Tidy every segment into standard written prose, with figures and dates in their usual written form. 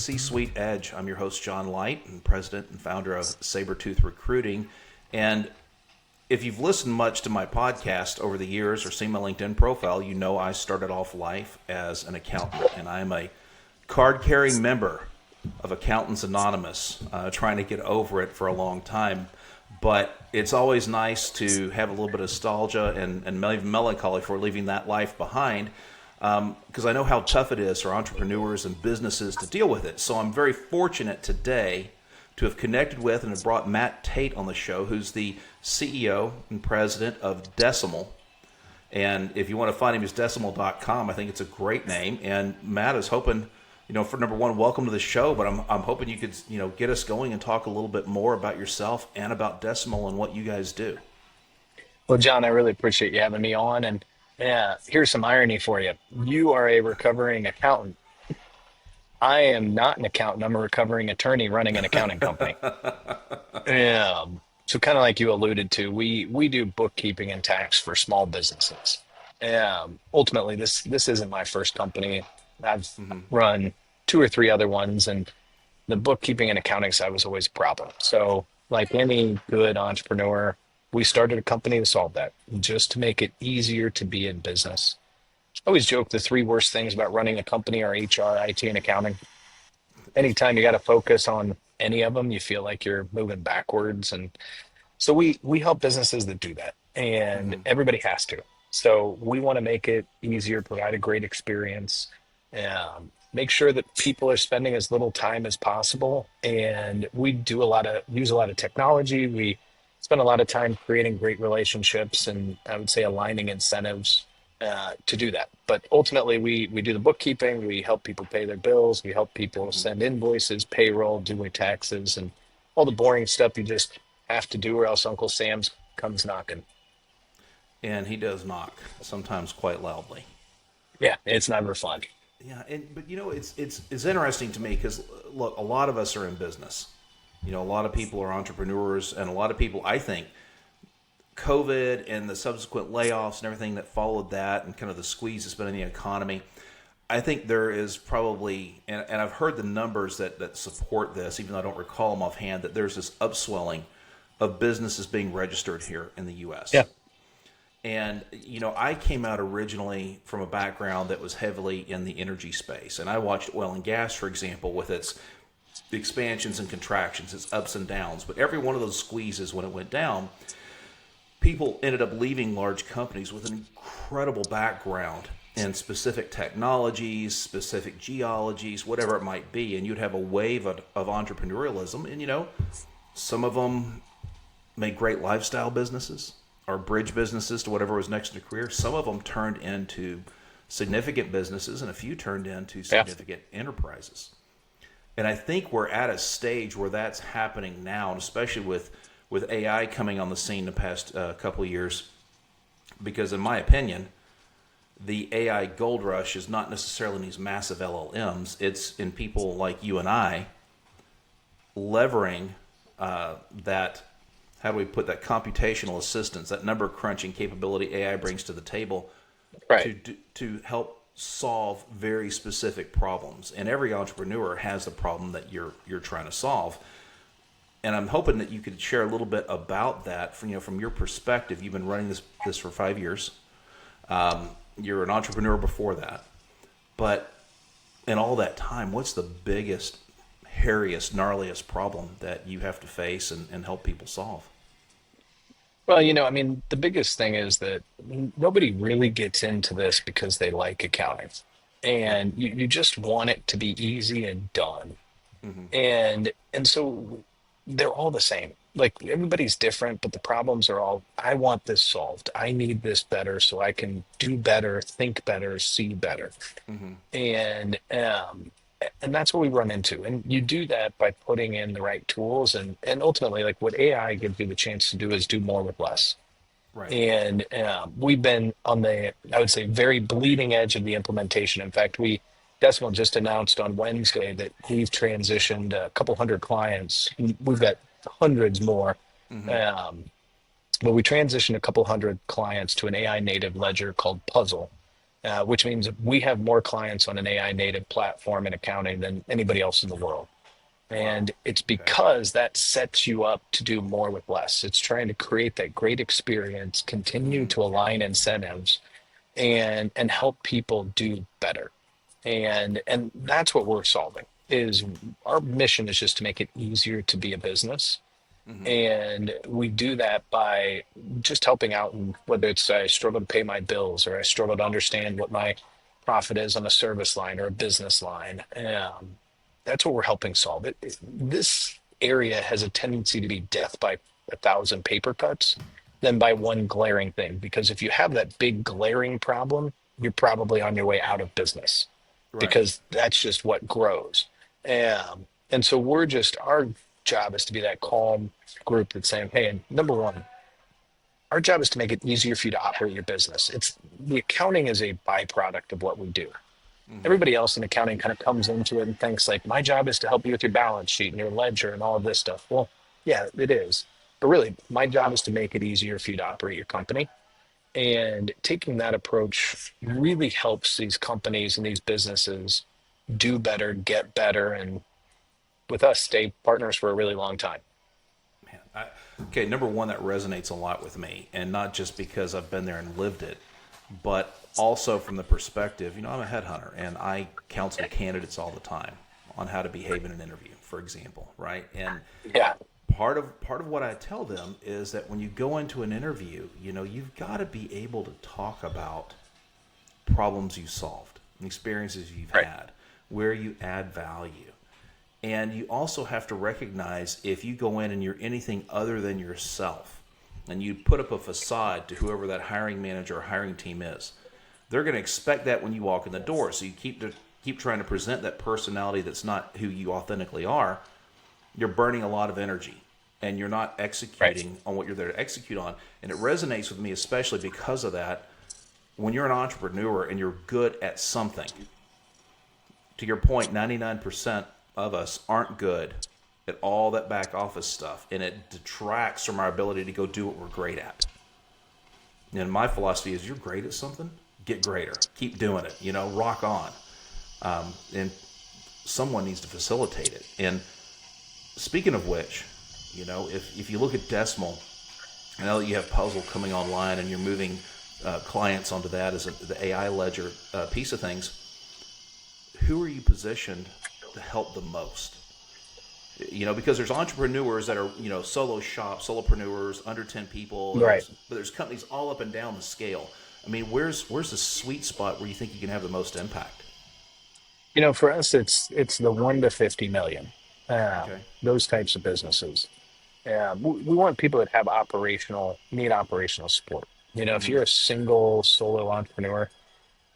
C-Suite Edge. I'm your host, John Light, and president and founder of Sabretooth Recruiting. And if you've listened much to my podcast over the years or seen my LinkedIn profile, you know I started off life as an accountant, and I'm a card-carrying member of Accountants Anonymous, trying to get over it for a long time. But it's always nice to have a little bit of nostalgia and even melancholy for leaving that life behind, because I know how tough it is for entrepreneurs and businesses to deal with it. So I'm very fortunate today to have connected with and have brought Matt Tait on the show, who's the CEO and president of Decimal. And if you want to find him, it's decimal.com. I think it's a great name. And Matt is hoping, for number one, welcome to the show, but I'm hoping you could, get us going and talk a little bit more about yourself and about Decimal and what you guys do. Well, John, I really appreciate you having me on. And here's some irony for you. You are a recovering accountant. I am not an accountant. I'm a recovering attorney running an accounting company. So kind of like you alluded to, we do bookkeeping and tax for small businesses. Ultimately, this isn't my first company. I've run two or three other ones, and the bookkeeping and accounting side was always a problem. So like any good entrepreneur, we started a company to solve that, just to make it easier to be in business. I always joke the three worst things about running a company are HR, IT, and accounting. Anytime you got to focus on any of them, you feel like you're moving backwards. And so we help businesses that do that, and everybody has to. So we want to make it easier, provide a great experience, make sure that people are spending as little time as possible. And we use a lot of technology. We spend a lot of time creating great relationships, and I would say aligning incentives to do that. But ultimately, we do the bookkeeping. We help people pay their bills. We help people send invoices, payroll, do their taxes, and all the boring stuff you just have to do, or else Uncle Sam's comes knocking. And he does knock, sometimes quite loudly. Yeah, it's never fun. Yeah, but it's interesting to me because, look, a lot of us are in business. A lot of people are entrepreneurs, and a lot of people, I think, COVID and the subsequent layoffs and everything that followed that, and kind of the squeeze that's been in the economy, I think there is probably, and I've heard the numbers that support this, even though I don't recall them offhand, that there's this upswelling of businesses being registered here in the U.S. Yeah. And, I came out originally from a background that was heavily in the energy space. And I watched oil and gas, for example, with its expansions and contractions, its ups and downs. But every one of those squeezes, when it went down, people ended up leaving large companies with an incredible background in specific technologies, specific geologies, whatever it might be. And you'd have a wave of entrepreneurialism. And, some of them made great lifestyle businesses or bridge businesses to whatever was next in a career. Some of them turned into significant businesses, and a few turned into significant enterprises. And I think we're at a stage where that's happening now, and especially with AI coming on the scene the past couple of years, because in my opinion, the AI gold rush is not necessarily in these massive LLMs. It's in people like you and I levering that, how do we put that, computational assistance, that number crunching capability AI brings to the table, right, to help solve very specific problems. And every entrepreneur has the problem that you're trying to solve. And I'm hoping that you could share a little bit about that from your perspective. You've been running this for 5 years. You're an entrepreneur before that. But in all that time, what's the biggest, hairiest, gnarliest problem that you have to face and help people solve? Well, the biggest thing is that nobody really gets into this because they like accounting. And you just want it to be easy and done. And so they're all the same. Like everybody's different, but the problems are all, I want this solved. I need this better so I can do better, think better, see better. And that's what we run into. And you do that by putting in the right tools, and ultimately, like what AI gives you the chance to do is do more with less. Right. And we've been on the, I would say, very bleeding edge of the implementation. In fact, Decimal just announced on Wednesday that we've transitioned a couple hundred clients. We've got hundreds more. But we transitioned a couple hundred clients to an AI native ledger called Puzzle. which means we have more clients on an AI native platform in accounting than anybody else in the world. Wow. And it's Okay. because that sets you up to do more with less. It's trying to create that great experience, continue Mm-hmm. to align incentives, and help people do better. And that's what we're solving. Is our mission is just to make it easier to be a business, Mm-hmm. and we do that by just helping out. And whether it's I struggle to pay my bills, or I struggle to understand what my profit is on a service line or a business line, that's what we're helping solve. This area has a tendency to be death by a thousand paper cuts than by one glaring thing. Because if you have that big glaring problem, you're probably on your way out of business, Right. because that's just what grows. And so our job is to be that calm group that's saying, hey, number one, our job is to make it easier for you to operate your business. It's the accounting is a byproduct of what we do. Mm-hmm. Everybody else in accounting kind of comes into it and thinks like, my job is to help you with your balance sheet and your ledger and all of this stuff. Well, yeah, it is. But really, my job is to make it easier for you to operate your company. And taking that approach really helps these companies and these businesses do better, get better, and with us, stay partners for a really long time. Man, okay, number one, that resonates a lot with me, and not just because I've been there and lived it, but also from the perspective, I'm a headhunter, and I counsel candidates all the time on how to behave in an interview, for example, right? And Yeah, part of what I tell them is that when you go into an interview, you've got to be able to talk about problems you solved, and experiences you've right, had, where you add value. And you also have to recognize if you go in and you're anything other than yourself, and you put up a facade to whoever that hiring manager or hiring team is, they're going to expect that when you walk in the door. So you keep trying to present that personality that's not who you authentically are. You're burning a lot of energy, and you're not right. executing on what you're there to execute on. And it resonates with me, especially because of that. When you're an entrepreneur and you're good at something, to your point, 99% of us aren't good at all that back office stuff, and it detracts from our ability to go do what we're great at. And my philosophy is, you're great at something, get greater, keep doing it, rock on. And someone needs to facilitate it. And speaking of which, if you look at Decimal, I know that you have Puzzle coming online and you're moving clients onto that as the AI ledger piece of things. Who are you positioned to help the most? Because there's entrepreneurs that are, solo shops, solopreneurs, under 10 people, Right. but there's companies all up and down the scale. I mean, where's the sweet spot where you think you can have the most impact? For us, it's the 1 to 50 million, Okay. those types of businesses. We want people that have need operational support. If Mm-hmm. you're a single solo entrepreneur,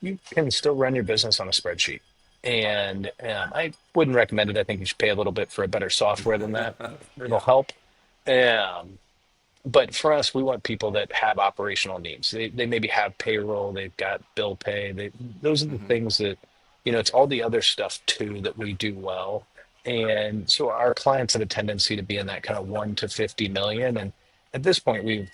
you can still run your business on a spreadsheet. And I wouldn't recommend it. I think you should pay a little bit for a better software than that. It'll Yeah. help. Um, but for us, we want people that have operational needs. They maybe have payroll, they've got bill pay. Those are the Mm-hmm. things that, it's all the other stuff too that we do well. And so our clients have a tendency to be in that kind of 1 to 50 million. And at this point, we've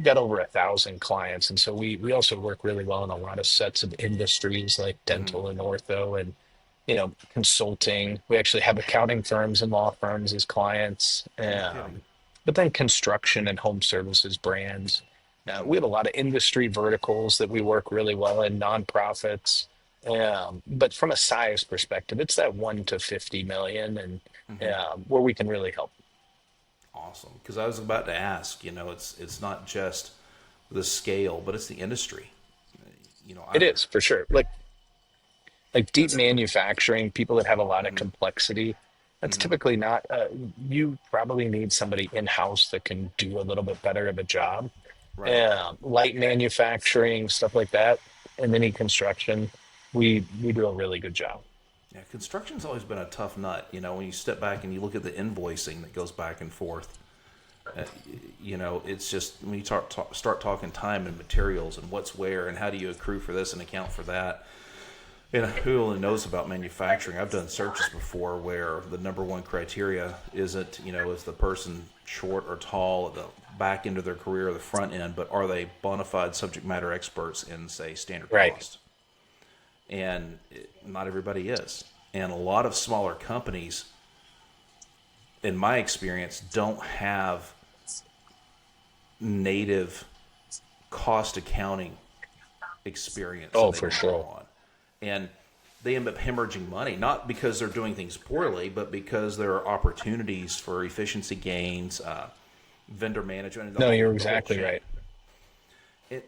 got over 1,000 clients. And so we also work really well in a lot of sets of industries like Mm-hmm. dental and ortho and, consulting. We actually have accounting firms and law firms as clients. No kidding. But then construction and home services brands. Mm-hmm. We have a lot of industry verticals that we work really well in, nonprofits. But from a size perspective, it's that 1 to 50 million, and Mm-hmm. where we can really help. Awesome. Because I was about to ask, it's not just the scale, but it's the industry. It I. is for sure. Like deep manufacturing, people that have a lot of Mm-hmm. complexity. That's Mm-hmm. typically not. You probably need somebody in house that can do a little bit better of a job. Right. Light manufacturing, stuff like that, and any construction, we do a really good job. Yeah, construction's always been a tough nut. When you step back and you look at the invoicing that goes back and forth, uh, it's just when you start talking time and materials and what's where and how do you accrue for this and account for that. Who only knows about manufacturing? I've done searches before where the number one criteria isn't, is the person short or tall at the back end of their career or the front end, but are they bona fide subject matter experts in, say, standard Right. cost? and not everybody is. And a lot of smaller companies, in my experience, don't have native cost accounting experience that Oh, they for can draw sure. on. And they end up hemorrhaging money, not because they're doing things poorly, but because there are opportunities for efficiency gains, vendor management, and No, you're the whole exactly chain. right.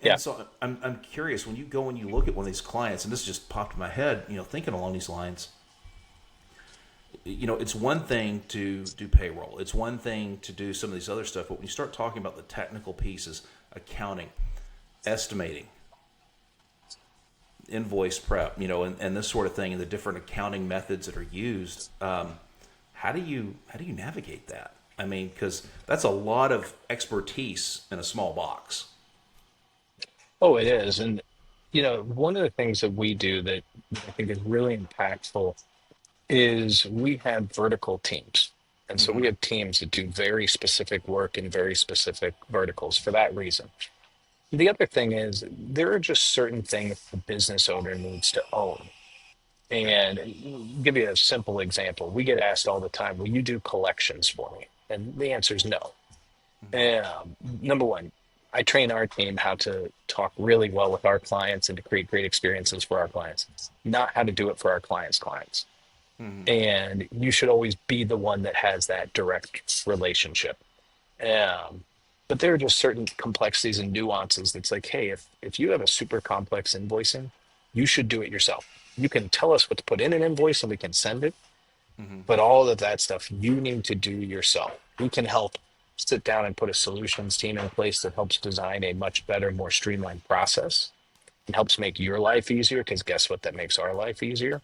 Yeah. And so I'm curious, when you go and you look at one of these clients, and this just popped in my head, thinking along these lines, it's one thing to do payroll. It's one thing to do some of these other stuff. But when you start talking about the technical pieces, accounting, estimating, invoice prep, and this sort of thing, and the different accounting methods that are used, how do you navigate that? I mean, because that's a lot of expertise in a small box. Oh, it is. And, one of the things that we do that I think is really impactful is we have vertical teams. And so we Mm-hmm. have teams that do very specific work in very specific verticals for that reason. The other thing is there are just certain things the business owner needs to own. And I'll give you a simple example. We get asked all the time, will you do collections for me? And the answer is no. Number one, I train our team how to talk really well with our clients and to create great experiences for our clients, not how to do it for our clients' clients. Mm-hmm. And you should always be the one that has that direct relationship. Um, but there are just certain complexities and nuances that's like, hey, if you have a super complex invoicing, you should do it yourself. You can tell us what to put in an invoice and we can send it, Mm-hmm. but all of that stuff you need to do yourself. We can help sit down and put a solutions team in place that helps design a much better, more streamlined process and helps make your life easier because guess what? That makes our life easier.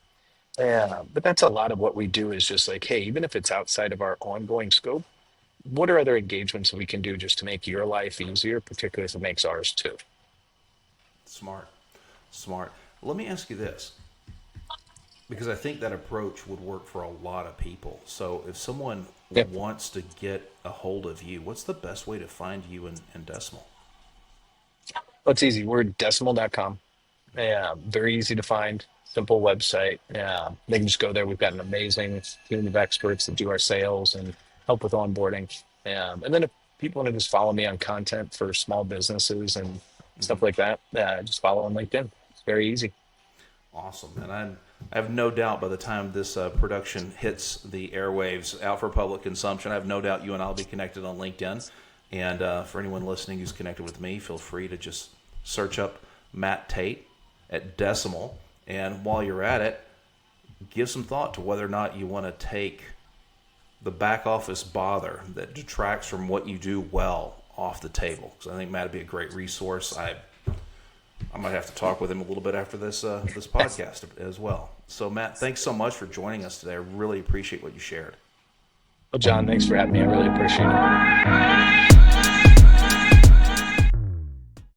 Mm-hmm. Yeah, but that's a lot of what we do is just like, hey, even if it's outside of our ongoing scope, what are other engagements we can do just to make your life easier, particularly if it makes ours too? Smart, smart. Let me ask you this, because I think that approach would work for a lot of people. So if someone Yeah, wants to get a hold of you, what's the best way to find you in Decimal? well, it's easy. We're decimal.com. Yeah, very easy to find, simple website. Yeah, they can just go there. We've got an amazing team of experts that do our sales and help with onboarding. And then if people want to just follow me on content for small businesses and Mm-hmm. stuff like that, just follow on LinkedIn. It's very easy. Awesome. And I have no doubt by the time this production hits the airwaves out for public consumption, I have no doubt you and I will be connected on LinkedIn. And for anyone listening who's connected with me, feel free to just search up Matt Tait at Decimal. And while you're at it, give some thought to whether or not you want to take the back office bother that detracts from what you do well off the table. Because I think Matt would be a great resource. I might have to talk with him a little bit after this podcast as well. So Matt, thanks so much for joining us today. I really appreciate what you shared. Well, John, thanks for having me. I really appreciate it.